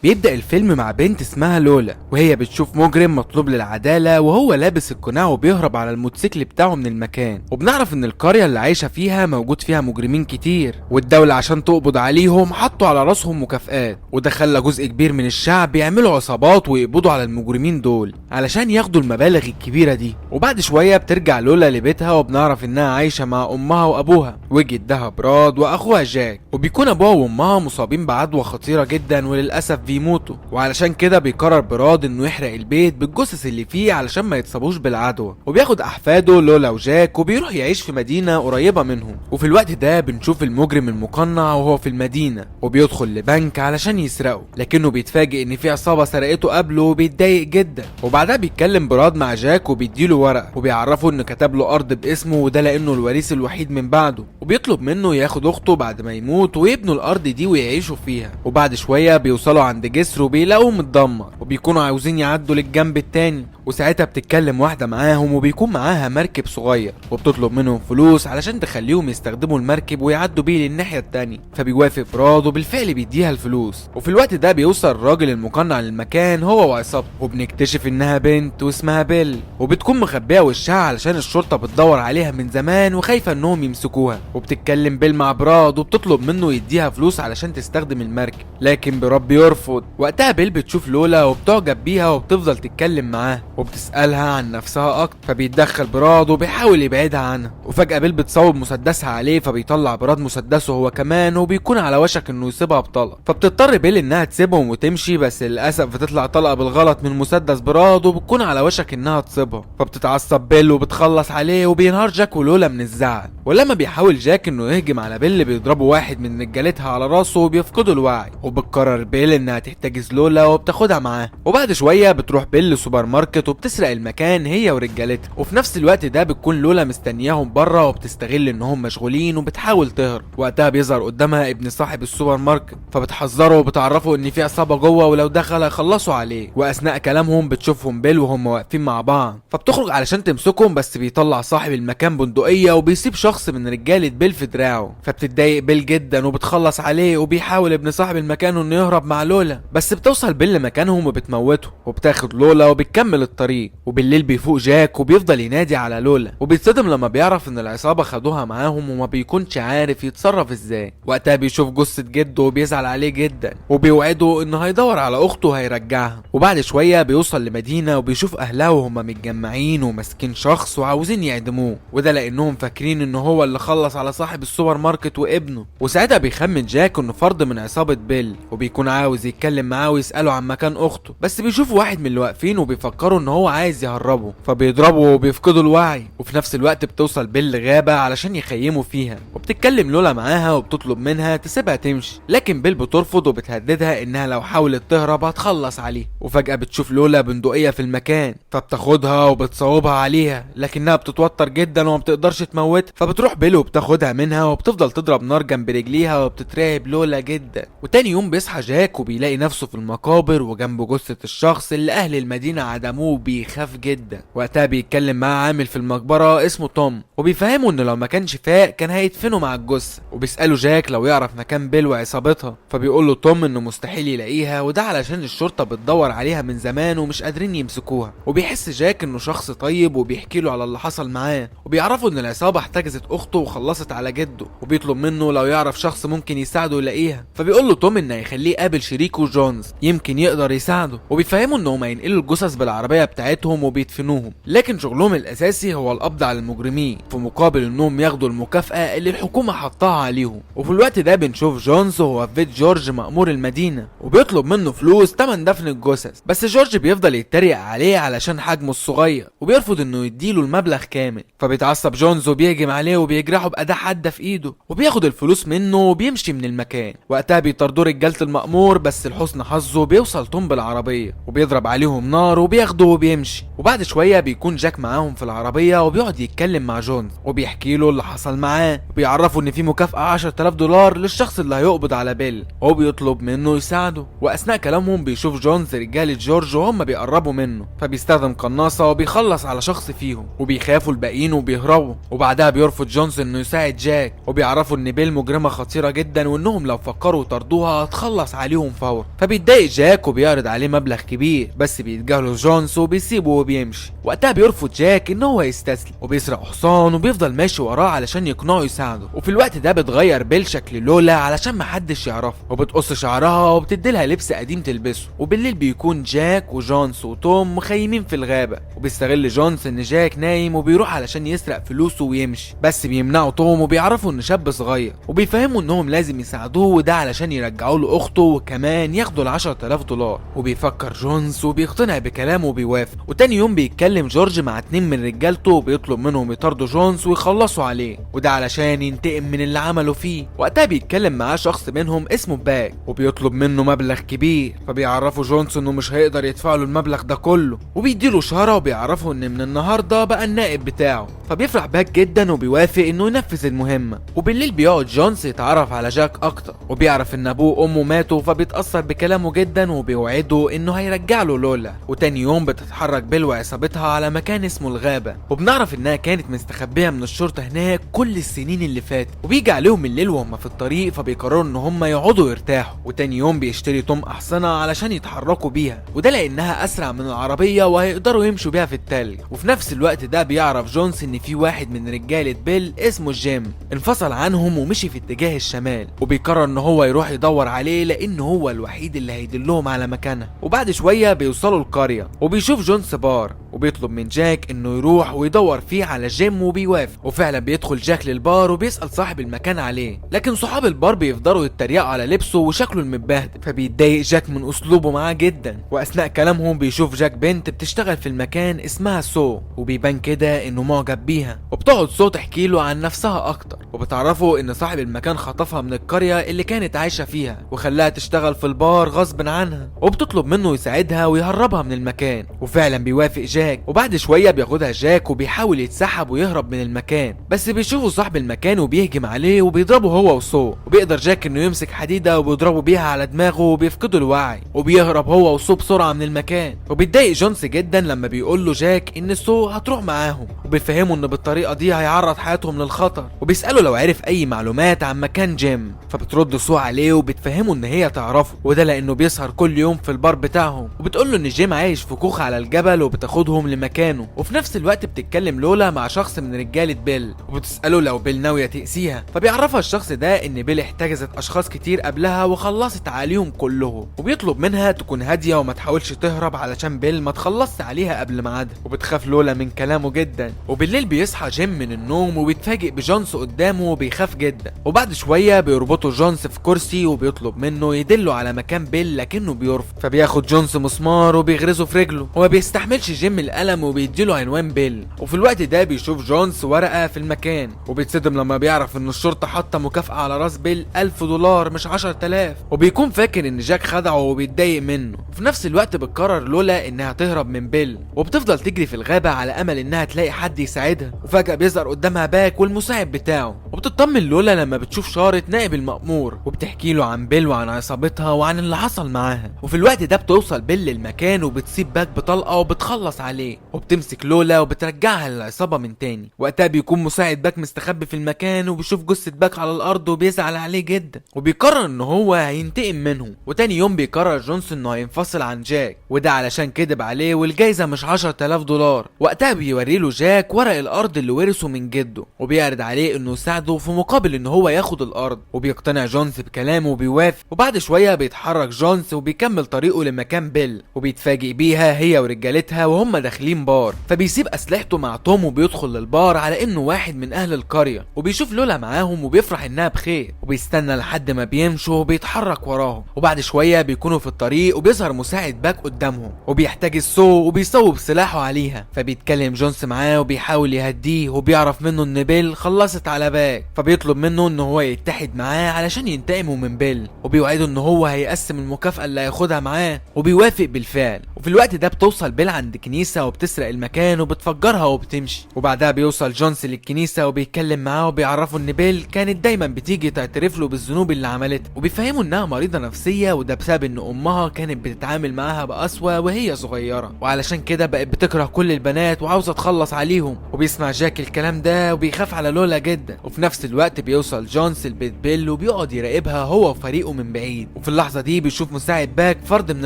بيبدأ الفيلم مع بنت اسمها لولا، وهي بتشوف مجرم مطلوب للعدالة وهو لابس القناع وبيهرب على الموتوسيكل بتاعه من المكان. وبنعرف ان القرية اللي عايشة فيها موجود فيها مجرمين كتير، والدولة عشان تقبض عليهم حطوا على راسهم مكافآت، وده خلى جزء كبير من الشعب يعملوا عصابات ويقبضوا على المجرمين دول علشان ياخدوا المبالغ الكبيرة دي. وبعد شوية بترجع لولا لبيتها، وبنعرف انها عايشة مع امها وابوها وجدها براد واخوها جاك، وبيكون ابوها وامها مصابين بعدوى خطيرة جدا وللأسف بيموتوا. وعلشان كده بيقرر براد انه يحرق البيت بالجثث اللي فيه علشان ما يتصابوش بالعدوى، وبياخد احفاده لولا وجاك وبيروح يعيش في مدينة قريبة منهم. وفي الوقت ده بنشوف المجرم المقنع وهو في المدينة وبيدخل لبنك علشان يسرقه، لكنه بيتفاجئ ان في عصابة سرقته قبله وبيتضايق جدا. وبعدها بيتكلم براد مع جاك وبيديله ورقة وبيعرفه انه كتب له ارض باسمه، وده لانه الوريث الوحيد من بعده، وبيطلب منه ياخد اخته بعد ما يموت ويبنوا الارض دي ويعيشوا فيها. وبعد شوية بيوصلوا عند جسر وبيلاقوه متدمر، وبيكونوا عاوزين يعدوا للجنب التاني، وساعتها بتتكلم واحدة معاهم وبيكون معاها مركب صغير، وبتطلب منهم فلوس علشان تخليهم يستخدموا المركب ويعدوا بيه للناحية التانية. فبيوافق براد وبالفعل بيديها الفلوس. وفي الوقت ده بيوصل الراجل المقنع للمكان هو وعصابته، وبنكتشف انها بنت واسمها بيل، وبتكون مخبيه وشها علشان الشرطة بتدور عليها من زمان وخايفة انهم يمسكوها. وبتتكلم بيل مع براد وبتطلب منه يديها فلوس علشان تستخدم المركب، لكن براد بيرفض. وقتها بيل بتشوف لولا وبتعجب بيها وبتفضل تتكلم معاها وبتسألها عن نفسها اكتر، فبيتدخل براد وبيحاول يبعدها عنها. وفجأة بيل بتصوب مسدسها عليه، فبيطلع براد مسدسه هو كمان وبيكون على وشك انه يصيبها بطلقة، فبتضطر بيل انها تسيبهم وتمشي، بس للاسف بتطلع طلقة بالغلط من مسدس براد وبتكون على وشك انها تصيبها. فبتتعصب بيل وبتخلص عليه، وبينهار جاك ولولا من الزعل. ولما بيحاول جاك انه يهجم على بيل بيضربه واحد من رجالتها على راسه وبيفقدوا الوعي. وبتقرر بيل انها تحتجز لولا وبتاخدها معاه. وبعد شويه بتروح بيل لسوبر ماركت وبتسرق المكان هي ورجالتها، وفي نفس الوقت ده بتكون لولا مستنياهم بره وبتستغل انهم مشغولين وبتحاول تهرب. وقتها بيظهر قدامها ابن صاحب السوبر ماركت، فبتحذره وبتعرفه ان في عصابه جوه ولو دخل هيخلصوا عليه. واثناء كلامهم بتشوفهم بيل وهم واقفين مع بعض، فبتخرج علشان تمسكهم، بس بيطلع صاحب المكان بندقيه وبيسيب شخص من رجاله بيل في دراعه. فبتتضايق بيل جدا وبتخلص عليه، وبيحاول ابن صاحب المكان انه يهرب مع لولا، بس بتوصل بيل لمكانهم وبتموته. وبتاخد لولا وبتكمل الطريق. وبالليل بيفوق جاك وبيفضل ينادي على لولا، وبيتصدم لما بيعرف ان العصابه خدوها معاهم وما بيكونش عارف يتصرف ازاي. وقتها بيشوف جثه جده وبيزعل عليه جدا، وبيوعده انه هيدور على اخته وهيرجعها. وبعد شويه بيوصل لمدينه وبيشوف اهلها وهم متجمعين وماسكين شخص وعاوزين يعدموه، وده لانهم فاكرين انه هو اللي خلص على صاحب السوبر ماركت وابنه. وساعتها بيخمن جاك انه فرد من عصابه بيل، وبيكون عاوز يتكلم معاه ويساله عن مكان اخته، بس بيشوفوا واحد من اللي واقفين وبيفكروا ان هو عايز يهربه، فبيضربوا وبيفقدوا الوعي. وفي نفس الوقت بتوصل بيل لغابه علشان يخيموا فيها، وبتتكلم لولا معاها وبتطلب منها تسيبها تمشي، لكن بيل بترفض وبتهددها انها لو حاولت تهرب هتخلص عليه. وفجاه بتشوف لولا بندقيه في المكان، فبتاخدها وبتصوبها عليها، لكنها بتتوتر جدا وما بتقدرش تموتها. فبتروح بيل وبتاخدها منها وبتفضل تضرب نار جنب رجليها، وبتترعب لولا جدا. وتاني يوم بيصحى جاك وبيلاقي نفسه في المقابر وجنبه جثه الشخص اللي اهل المدينه عدموه، بيخاف جدا. وقتها بيتكلم مع عامل في المقبره اسمه توم، وبيفهمه ان لو ما كانش فاق كان هيدفنه مع الجثه. وبيساله جاك لو يعرف مكان بيل وعصابتها، فبيقول له توم انه مستحيل يلاقيها، وده علشان الشرطه بتدور عليها من زمان ومش قادرين يمسكوها. وبيحس جاك انه شخص طيب وبيحكي له على اللي حصل معاه، وبيعرفوا ان العصابه احتجزت اخته وخلصت على جده، وبيطلب منه لو يعرف شخص ممكن يساعده يلاقيها. فبيقول له توم انه هيخليه يقابل شريكه جونز يمكن يقدر يساعده، وبيفهموا انهم هينقلوا الجثث بالعربيه بتاعتهم وبيدفنوهم، لكن شغلهم الاساسي هو القبض على المجرمين في مقابل انهم ياخدوا المكافاه اللي الحكومه حطها عليهم. وفي الوقت ده بنشوف جونز وهو في بيت جورج مأمور المدينه، وبيطلب منه فلوس تمن دفن الجثث، بس جورج بيفضل يتريق عليه علشان حجمه الصغير وبيرفض انه يديله المبلغ كامل. فبيتعصب جونز وبيهجم عليه وبيجرحه بأداة حادة في ايده، وبياخد الفلوس منه وبيمشي من المكان. وقتها بيطردوه رجاله المأمور، بس لحسن حظه بيوصل توم بالعربيه العربية وبيضرب عليهم نار وبياخده وبيمشي. وبعد شوية بيكون جاك معاهم في العربية وبيقعد يتكلم مع جونز وبيحكي له اللي حصل معاه، وبيعرفه ان في مكافأة 10,000 دولار للشخص اللي هيقبض على بيل، وبيطلب منه يساعده. واثناء كلامهم بيشوف جونز رجالة جورج وهم بيقربوا منه، فبيستخدم قناصة وبيخلص على شخص فيهم وبيخافوا الباقيين وبيهربوا. وبعدها بيرفض جونز انه يساعد جاك، وبيعرفوا ان بيل مجرمة خطيرة جدا وانهم لو فكروا يطردوها هتخلص عليهم فورا. فبيتضايق جاك وبيعرض عليه مبلغ كبير، بس بيتجاهله جونز وبيسيبه وبيمشي. وقتها بيرفض جاك ان هو يستسلم وبيسرق حصان وبيفضل ماشي وراه علشان يقنعه يساعده. وفي الوقت ده بتغير بيل شكل لولا علشان محدش يعرفه، وبتقص شعرها وبتديلها لبس قديم تلبسه. وبالليل بيكون جاك وجونز وتوم مخيمين في الغابة، وبيستغل جونز ان جاك نايم وبيروح علشان يسرق فلوسه ويمشي، بس بيمنعوا توم وبيعرفوا ان شاب صغير وبيفهموا انهم لازم يساعدوه، وده علشان يرجعوا له اخته وكمان ياخدوا ال10,000 دولار. وبيفكر جونز وبيقتنع بكلامه وبيوافق. وتاني يوم بيتكلم جورج مع 2 من رجالته وبيطلب منهم يطاردوا جونز ويخلصوا عليه، وده علشان ينتقم من اللي عمله فيه. وقتها بيتكلم معاه شخص منهم اسمه باك وبيطلب منه مبلغ كبير، فبيعرفوا جونز انه مش هيقدر يدفع له المبلغ ده كله، وبيديله اشاره وبيعرفوا ان من النهارده بقى النائب بتاعه. فبيفرح باك جدا وبيوافق انه ينفذ المهمه. وبالليل بيقعد جونز يتعرف على جاك اكتر، وبيعرف ان ابوه وامه ماتوا، فبيتاثر بكلامه جدا وبيوعده انه هيرجع له لولا. وتاني يوم بتتحرك بيل وعصابتها على مكان اسمه الغابه، وبنعرف انها كانت مستخبيه من الشرطه هناك كل السنين اللي فاتت. وبيجي عليهم الليل وهم في الطريق، فبيقرروا ان هم يقعدوا يرتاحوا. وتاني يوم بيشتري توم احصنه علشان يتحركوا بيها، وده لانها اسرع من العربيه وهيقدروا يمشوا بيها في التلج. وفي نفس الوقت ده بيعرف جونز ان في واحد من رجاله بيل اسمه جيم انفصل عنهم ومشي في اتجاه الشمال، وبيقرر ان هو يروح يدور عليه لان هو الوحيد اللي هيدلهم على مكانها. وبعد شويه بيوصلوا القريه وبيشوف جونز بار، وبيطلب من جاك انه يروح ويدور فيه على جيم وبيوافق. وفعلا بيدخل جاك للبار وبيسأل صاحب المكان عليه، لكن صحاب البار بيفضلوا يتريقوا على لبسه وشكله المتبهدل، فبيتضايق جاك من اسلوبه معاه جدا. واثناء كلامهم بيشوف جاك بنت بتشتغل في المكان اسمها سو، وبيبان كده انه معجب بيها. وبتقعد سو تحكي له عن نفسها اكتر، وبتعرفوا ان صاحب المكان خطفها من القريه اللي كانت عايشه فيها وخلاها تشتغل في البار غصب عنها، وبتطلب منه يساعدها ويهربها من المكان. وفعلا بيوافق جاك، وبعد شويه بياخدها جاك وبيحاول يتسحب ويهرب من المكان، بس بيشوفوا صاحب المكان وبيهجم عليه وبيضربه هو وسو. وبيقدر جاك انه يمسك حديده وبيضربه بيها على دماغه وبيفقده الوعي، وبيهرب هو وسو بسرعه من المكان. وبيتضايق جونز جدا لما بيقول له جاك ان سو هتروح معاهم، وبيفهموا ان بالطريقه دي هيعرض حياتهم للخطر. وبيساله لو عرف اي معلومات عن مكان جيم، فبترد سو عليه وبتفهمه ان هي تعرفه، وده لانه بيسهر كل يوم في البار بتاعهم. وبتقول له ان جيم عايش في كوخ على الجبل وبتاخدهم لمكانه. وفي نفس الوقت بتتكلم لولا مع شخص من رجاله بيل، وبتساله لو بيل ناويه تاذيها، فبيعرفها الشخص ده ان بيل احتجزت اشخاص كتير قبلها وخلصت عليهم كلهم، وبيطلب منها تكون هاديه وما تحاولش تهرب علشان بيل ما تخلصش عليها قبل ميعادها. وبتخاف لولا من كلامه جدا. وبالليل بيصحى جيم من النوم وبيتفاجئ بجونز قدامه وبيخاف جدا. وبعد شويه بيربطوا جونز في كرسي وبيطلب منه يدله على مكان بيل، لكنه بيرفض. فبياخد جونز مسمار وبيغرزه في رجله، وما بيستحملش جيم الألم وبيديله عنوان بيل. وفي الوقت ده بيشوف جونز ورقة في المكان، وبيتصدم لما بيعرف ان الشرطة حاطة مكافأة على راس بيل 1000 دولار مش 10,000، وبيكون فاكر ان جاك خدعه وبيتضايق منه. وفي نفس الوقت بتقرر لولا انها تهرب من بيل، وبتفضل تجري في الغابة على امل انها تلاقي حد يساعدها. وفجأة بيظهر قدامها باك والمساعد بتاعه، وبتطمن لولا لما بتشوف شارة نائب المأمور، وبتحكي له عن بيل وعن عصابتها وعن اللي حصل معاها. وفي الوقت ده بتوصل بيل للمكان وبتسيب باك بطلقة وبتخلص عليه، وبتمسك لولا وبترجعها للعصابة من تاني. وقتها بيكون مساعد باك مستخبي في المكان وبيشوف جثة باك على الارض وبيزعل عليه جدا، وبيقرر ان هو هينتقم منه. وتاني يوم بيقرر جونز انه هينفصل عن جاك، وده علشان كذب عليه والجايزة مش 10,000 دولار. وقتها بيوري له جاك ورق الارض اللي ورثه من جده، وبيعرض عليه انه يساعده في مقابل ان هو ياخد الارض، وبيقتنع جونز بكلامه وبيوافق. وبعد شوية بيتحرك جونز وبيكمل طريقه لمكان بيل، وبيتفاجئ بيها هي ورجالتها وهم داخلين بار. فبيسيب اسلحته مع توم وبيدخل للبار على انه واحد من اهل القرية، وبيشوف لولا معاهم وبيفرح انها بخير، وبيستنى لحد ما بيمشوا وبيتحرك وراهم. وبعد شوية بيكونوا في الطريق وبيظهر مساعد باك قدامهم، وبيحتاج سو وبيصوب سلاحه عليها. فبيتكلم جونز معاه وبيحاول يهديه، وبيعرف منه ان بيل خلصت على باك. جاك، فبيطلب منه ان هو يتحد معاه علشان ينتقموا من بيل، وبيوعده ان هو هيقسم المكافأة اللي هياخدها معاه، وبيوافق بالفعل. وفي الوقت ده بتوصل بيل عند كنيسة وبتسرق المكان وبتفجرها وبتمشي. وبعدها بيوصل جونز للكنيسة وبيتكلم معاه وبيعرفه ان بيل كانت دايما بتيجي تعترف له بالذنوب اللي عملتها، وبيفهموا انها مريضة نفسية، وده بسبب ان امها كانت بتتعامل معاها بقسوة وهي صغيرة، وعلشان كده بقت بتكره كل البنات وعاوزة تخلص عليهم. وبيسمع جاك الكلام ده وبيخاف على لولا جدا. وفي نفس الوقت بيوصل جونز لبيت بيل وبيقعد يراقبها هو وفريقه من بعيد. وفي اللحظة دي بيشوف مساعد باك فرد من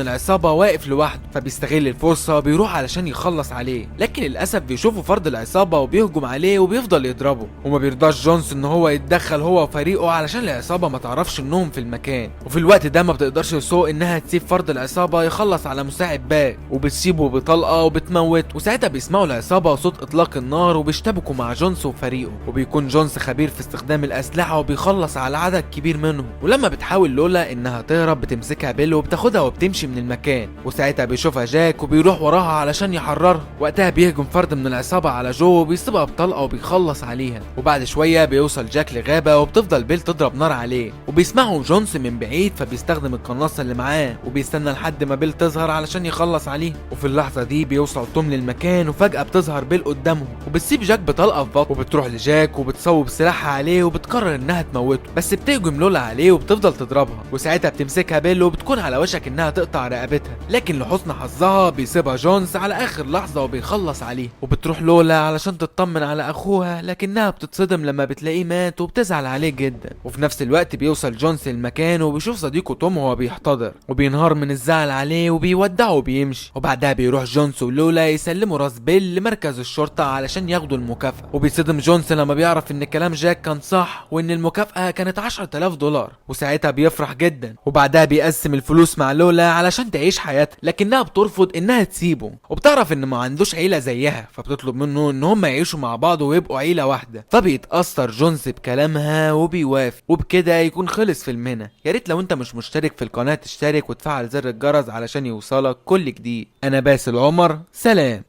العصابة واقف لوحده، فبيستغل الفرصة بيروح علشان يخلص عليه، لكن للأسف بيشوفه فرد العصابة وبيهجم عليه وبيفضل يضربه. وما بيرضاش جونز ان هو يتدخل هو وفريقه علشان العصابة ما تعرفش انهم في المكان. وفي الوقت ده ما بتقدرش سو انها تسيب فرد العصابة يخلص على مساعد باك، وبتسيبه بطلقة وبتموت. وساعتها بيسمعوا العصابة صوت اطلاق النار وبيشتبكوا مع جونز وفريقه، وبيكون جونز خبير في استخدام الاسلحة وبيخلص على عدد كبير منهم. ولما بتحاول لولا انها تهرب بتمسكها بيل وبتاخدها وبتمشي من المكان، وساعتها بيشوفها جاك وبيروح وراها علشان يحررها. وقتها بيهجم فرد من العصابة على جو وبيصيبها بطلقة وبيخلص عليها. وبعد شوية بيوصل جاك لغابة وبتفضل بيل تضرب نار عليه، وبيسمعه جونز من بعيد فبيستخدم القناصة اللي معاه وبيستنى لحد ما بيل تظهر علشان يخلص عليه. وفي اللحظة دي بيوصل توم للمكان وفجأة بتظهر بيل قدامهم وبتسيب جاك بطلقة في بطنه، وبتروح لجاك وبتصوب سلاحها عليه وبتقرر انها تموته، بس بتهجم لولا عليه وبتفضل تضربها. وساعتها بتمسكها بيل وبتكون على وشك انها تقطع رقبتها، لكن لحسن حظها بيسيبها جونز على اخر لحظة وبيخلص عليه. وبتروح لولا علشان تطمن على اخوها، لكنها بتتصدم لما بتلاقيه مات وبتزعل عليه جدا. وفي نفس الوقت بيوصل جونز للمكان وبيشوف صديقه توم وهو بيحتضر، وبينهار من الزعل عليه وبيودعه وبيمشي. وبعدها بيروح جونز ولولا يسلموا راس بيل لمركز الشرطة علشان ياخدوا المكافأة. وبيصدم جونز لما بيعرف ان كلام جاك كان صح وان المكافأة كانت $10,000، وساعتها بيفرح جدا. وبعدها بيقسم الفلوس مع لولا علشان تعيش حياتها، لكنها بترفض انها تسيبه، وبتعرف ان ما عندوش عيلة زيها، فبتطلب منه ان هم يعيشوا مع بعض ويبقوا عيلة واحدة. فبيتأثر جونز بكلامها وبيوافق، وبكده يكون خلص فيلمنا. يا ريت لو انت مش مشترك في القناة تشترك وتفعل زر الجرس علشان يوصلك كل جديد. انا باسل عمر، سلام.